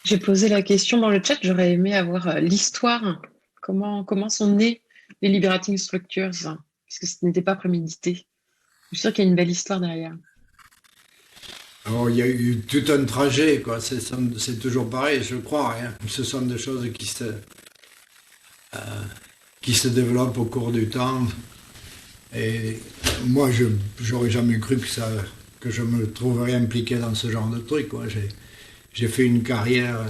J'ai posé la question dans le chat, j'aurais aimé avoir l'histoire, comment sont nées les Liberating Structures, puisque ce n'était pas prémédité. Je suis sûre qu'il y a une belle histoire derrière. Alors, il y a eu tout un trajet, quoi. C'est toujours pareil, je crois, hein. Ce sont des choses qui se développent au cours du temps. Et moi, je j'aurais jamais cru que je me trouverais impliqué dans ce genre de truc, quoi. J'ai fait une carrière,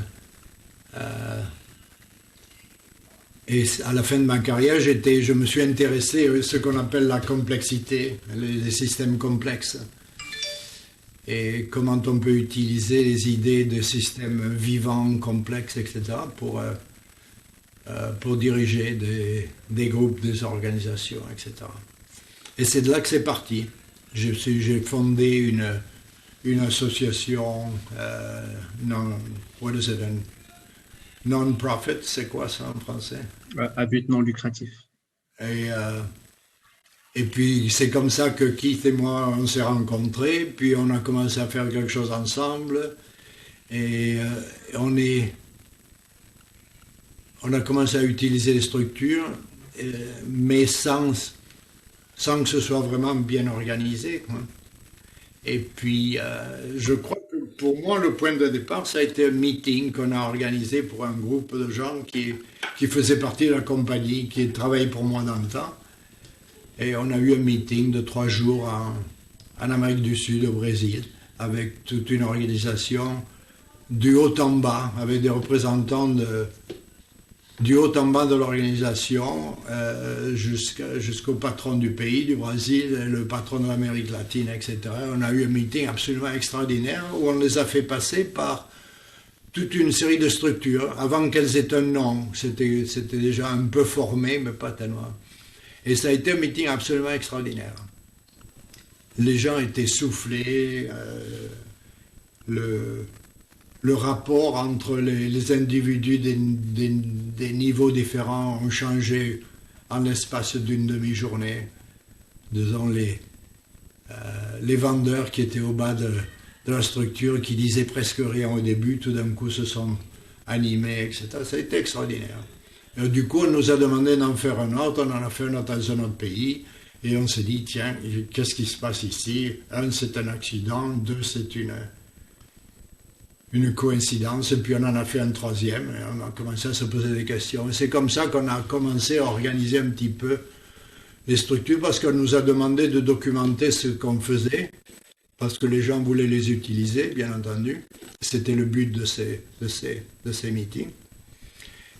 et à la fin de ma carrière, je me suis intéressé à ce qu'on appelle la complexité, les systèmes complexes, et comment on peut utiliser les idées de systèmes vivants, complexes, etc., pour diriger des groupes, des organisations, etc. Et c'est de là que c'est parti. J'ai fondé une association non, what is it, non-profit, c'est quoi ça en français? À but non lucratif. Et, euh, et puis c'est comme ça que Keith et moi on s'est rencontrés, puis on a commencé à faire quelque chose ensemble, et on a commencé à utiliser les structures, mais sans que ce soit vraiment bien organisé, quoi. Et puis, je crois que pour moi, le point de départ, ça a été un meeting qu'on a organisé pour un groupe de gens qui faisaient partie de la compagnie, qui travaillaient pour moi dans le temps. Et on a eu un meeting de 3 jours en Amérique du Sud, au Brésil, avec toute une organisation du haut en bas, avec des représentants du haut en bas de l'organisation jusqu'au patron du pays, du Brésil, le patron de l'Amérique latine, etc. On a eu un meeting absolument extraordinaire où on les a fait passer par toute une série de structures avant qu'elles aient un nom. C'était déjà un peu formé, mais pas tellement. Et ça a été un meeting absolument extraordinaire. Les gens étaient soufflés, le, le rapport entre les individus des niveaux différents ont changé en l'espace d'une demi-journée. Disons, les vendeurs qui étaient au bas de la structure, qui disaient presque rien au début, tout d'un coup se sont animés, etc. Ça a été extraordinaire. Et du coup, on nous a demandé d'en faire un autre, on en a fait un autre dans un autre pays, et on s'est dit, tiens, qu'est-ce qui se passe ici? Un, c'est un accident, deux, c'est une coïncidence, et puis on en a fait un troisième, et on a commencé à se poser des questions. Et c'est comme ça qu'on a commencé à organiser un petit peu les structures, parce qu'on nous a demandé de documenter ce qu'on faisait, parce que les gens voulaient les utiliser, bien entendu. C'était le but de ces meetings.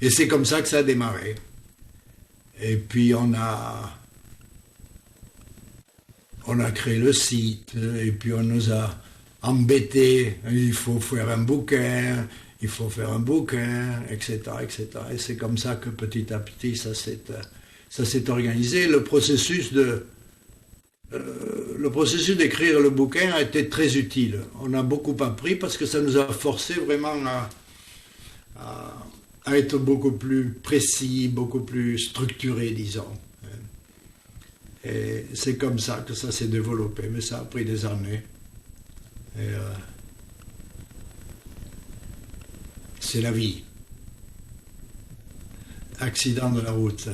Et c'est comme ça que ça a démarré. Et puis on a créé le site, et puis on nous a embêtés, il faut faire un bouquin, il faut faire un bouquin, etc., etc. Et c'est comme ça que petit à petit ça s'est organisé. Le processus d'écrire le bouquin a été très utile. On a beaucoup appris parce que ça nous a forcé vraiment à être beaucoup plus précis, beaucoup plus structuré, disons. Et c'est comme ça que ça s'est développé, mais ça a pris des années. Et c'est la vie. Accident de la route.